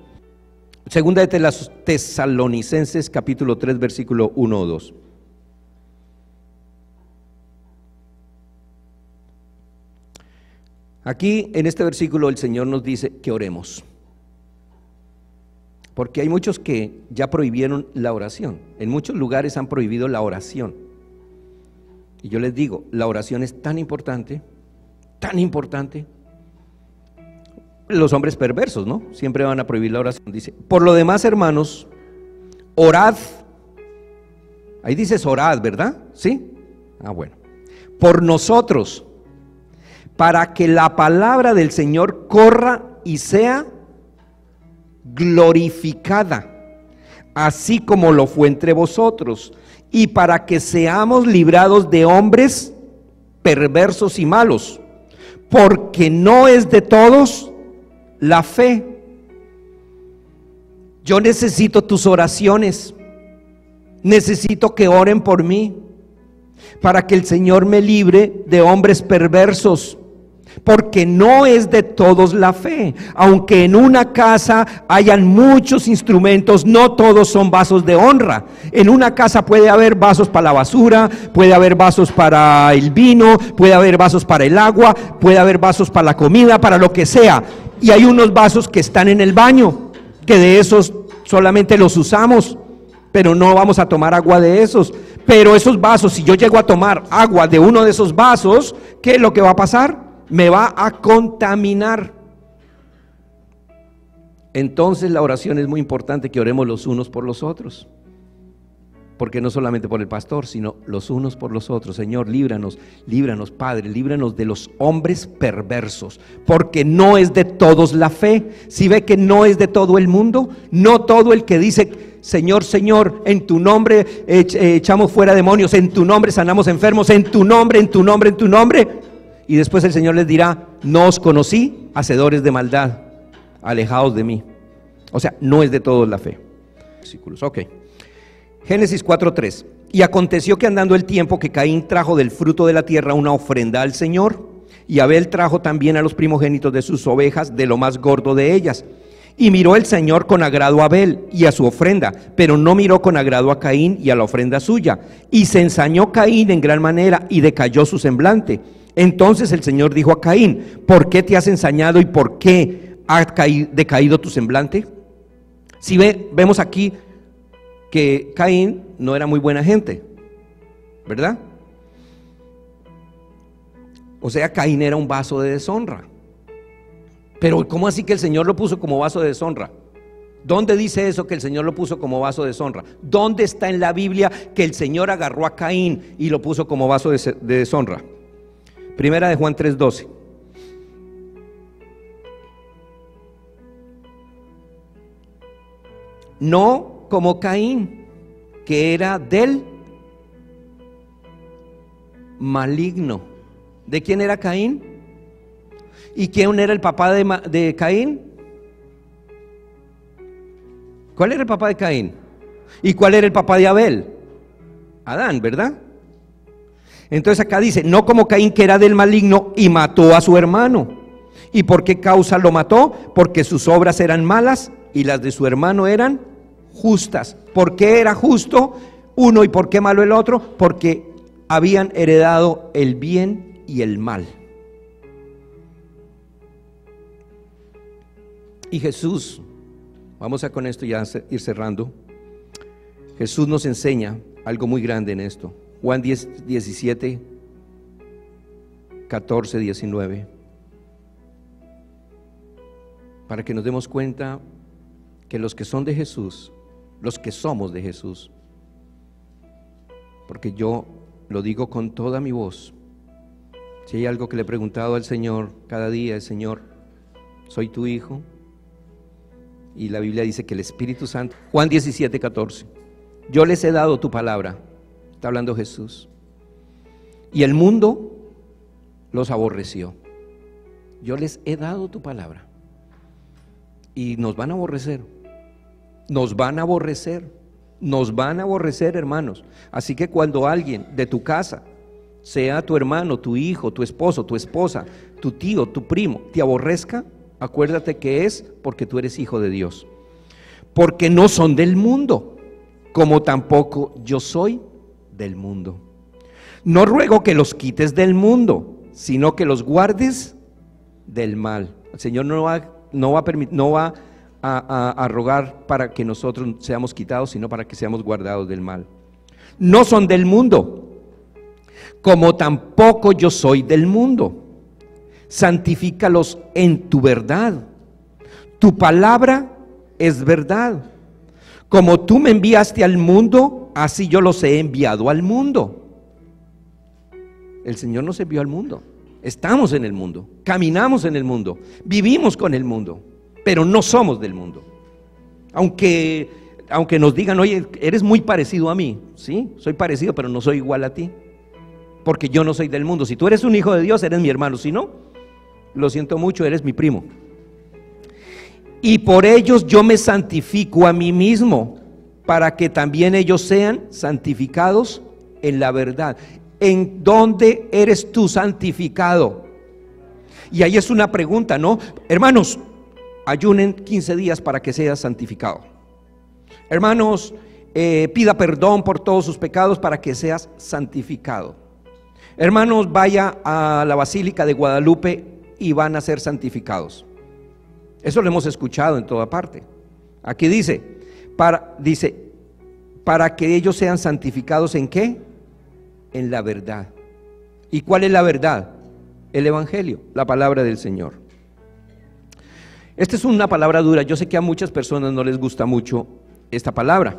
Segunda de Tesalonicenses capítulo 3 versículo 1 o 2. Aquí en este versículo el Señor nos dice que oremos, porque hay muchos que ya prohibieron la oración. En muchos lugares han prohibido la oración. Y yo les digo, la oración es tan importante, tan importante. Los hombres perversos, ¿no? Siempre van a prohibir la oración. Dice, por lo demás, hermanos, orad. Ahí dices orad, ¿verdad? ¿Sí? Ah, bueno. Por nosotros, para que la palabra del Señor corra y sea glorificada, así como lo fue entre vosotros, y para que seamos librados de hombres perversos y malos, porque no es de todos la fe. Yo necesito tus oraciones, necesito que oren por mí, para que el Señor me libre de hombres perversos, porque no es de todos la fe. Aunque en una casa hayan muchos instrumentos, no todos son vasos de honra. En una casa puede haber vasos para la basura, puede haber vasos para el vino, puede haber vasos para el agua, puede haber vasos para la comida, para lo que sea. Y hay unos vasos que están en el baño, que de esos solamente los usamos, pero no vamos a tomar agua de esos. Pero esos vasos, si yo llego a tomar agua de uno de esos vasos, ¿qué es lo que va a pasar? Me va a contaminar. Entonces la oración es muy importante, que oremos los unos por los otros, porque no solamente por el pastor, sino los unos por los otros. Señor, líbranos, líbranos, Padre, líbranos de los hombres perversos, porque no es de todos la fe. Si ve que no es de todo el mundo, no todo el que dice Señor, Señor, en tu nombre echamos fuera demonios, en tu nombre sanamos enfermos, en tu nombre, en tu nombre, en tu nombre. Y después el Señor les dirá, no os conocí, hacedores de maldad, alejaos de mí. O sea, no es de todos la fe. Versículos, ok. Génesis 4:3. Y aconteció que andando el tiempo, que Caín trajo del fruto de la tierra una ofrenda al Señor, y Abel trajo también a los primogénitos de sus ovejas, de lo más gordo de ellas. Y miró el Señor con agrado a Abel y a su ofrenda, pero no miró con agrado a Caín y a la ofrenda suya. Y se ensañó Caín en gran manera, y decayó su semblante. Entonces el Señor dijo a Caín, ¿por qué te has ensañado y por qué ha decaído tu semblante? Si vemos aquí que Caín no era muy buena gente, ¿verdad? O sea, Caín era un vaso de deshonra. Pero ¿cómo así que el Señor lo puso como vaso de deshonra? ¿Dónde dice eso, que el Señor lo puso como vaso de deshonra? ¿Dónde está en la Biblia que el Señor agarró a Caín y lo puso como vaso de deshonra? Primera de Juan 3:12. No como Caín, que era del maligno. ¿De quién era Caín? ¿Y quién era el papá de Caín? ¿Cuál era el papá de Caín? ¿Y cuál era el papá de Abel? Adán, ¿verdad? Entonces acá dice, no como Caín, que era del maligno y mató a su hermano. ¿Y por qué causa lo mató? Porque sus obras eran malas y las de su hermano eran justas. ¿Por qué era justo uno y por qué malo el otro? Porque habían heredado el bien y el mal. Y Jesús, vamos a con esto ya ir cerrando. Jesús nos enseña algo muy grande en esto. Juan 10, 17, 14, 19. Para que nos demos cuenta que los que son de Jesús, los que somos de Jesús, porque yo lo digo con toda mi voz, si hay algo que le he preguntado al Señor cada día es: Señor, ¿soy tu hijo? Y la Biblia dice que el Espíritu Santo, Juan 17, 14, yo les he dado tu palabra. Está hablando Jesús. Y el mundo los aborreció. Yo les he dado tu palabra. Y nos van a aborrecer. Nos van a aborrecer. Nos van a aborrecer, hermanos. Así que cuando alguien de tu casa, sea tu hermano, tu hijo, tu esposo, tu esposa, tu tío, tu primo, te aborrezca, acuérdate que es porque tú eres hijo de Dios. Porque no son del mundo, como tampoco yo soy del mundo. No ruego que los quites del mundo, sino que los guardes del mal. El Señor no va a rogar para que nosotros seamos quitados, sino para que seamos guardados del mal. No son del mundo, como tampoco yo soy del mundo. Santifícalos en tu verdad. Tu palabra es verdad. Como tú me enviaste al mundo, así yo los he enviado al mundo. El Señor nos envió al mundo. Estamos en el mundo, caminamos en el mundo, vivimos con el mundo, pero no somos del mundo. Aunque nos digan, oye, eres muy parecido a mí. Sí, soy parecido, pero no soy igual a ti, porque yo no soy del mundo. Si tú eres un hijo de Dios, eres mi hermano. Si no, lo siento mucho, eres mi primo. Y por ellos yo me santifico a mí mismo, para que también ellos sean santificados en la verdad. ¿En dónde eres tú santificado? Y ahí es una pregunta, ¿no? Hermanos, ayunen 15 días para que seas santificado. Hermanos, pida perdón por todos sus pecados para que seas santificado. Hermanos, vaya a la Basílica de Guadalupe y van a ser santificados. Eso lo hemos escuchado en toda parte. Aquí dice, para que ellos sean santificados ¿en qué? En la verdad. ¿Y cuál es la verdad? El Evangelio, la palabra del Señor. Esta es una palabra dura. Yo sé que a muchas personas no les gusta mucho esta palabra,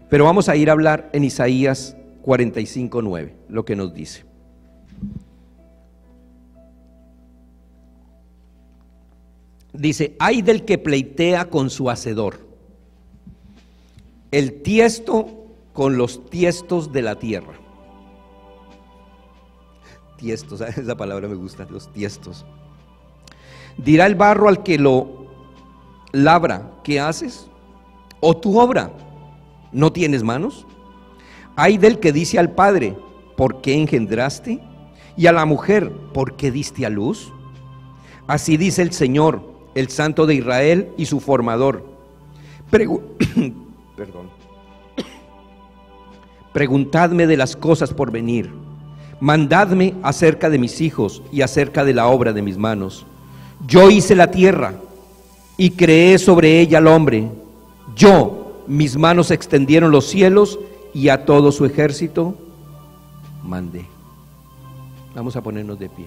pero vamos a ir a hablar en Isaías 45:9, lo que nos dice. Dice: ay del que pleitea con su hacedor, el tiesto con los tiestos de la tierra. Tiestos, esa palabra me gusta, los tiestos. Dirá el barro al que lo labra: ¿qué haces? ¿O tu obra no tienes manos? Ay del que dice al padre: ¿por qué engendraste? Y a la mujer: ¿por qué diste a luz? Así dice el Señor, el Santo de Israel y su formador. Preguntadme de las cosas por venir. Mandadme acerca de mis hijos y acerca de la obra de mis manos. Yo hice la tierra y creé sobre ella al hombre. Mis manos extendieron los cielos y a todo su ejército mandé. Vamos a ponernos de pie.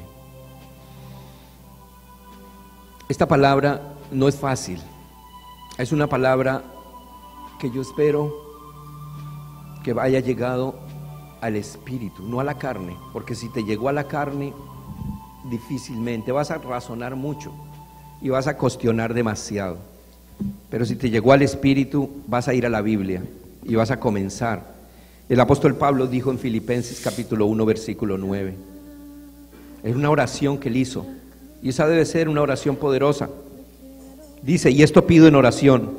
Esta palabra no es fácil. Es una palabra que yo espero que haya llegado al espíritu, no a la carne, porque si te llegó a la carne, difícilmente vas a razonar mucho y vas a cuestionar demasiado. Pero si te llegó al espíritu, vas a ir a la Biblia y vas a comenzar. El apóstol Pablo dijo en Filipenses capítulo 1 versículo 9, es una oración que él hizo, y esa debe ser una oración poderosa. Dice: y esto pido en oración,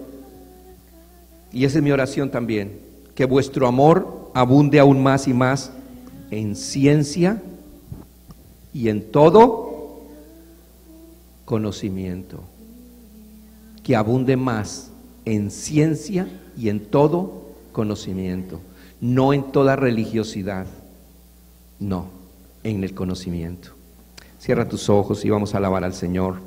y esa es mi oración también, que vuestro amor abunde aún más y más en ciencia y en todo conocimiento. Que abunde más en ciencia y en todo conocimiento, no en toda religiosidad, no, en el conocimiento. Cierra tus ojos y vamos a alabar al Señor.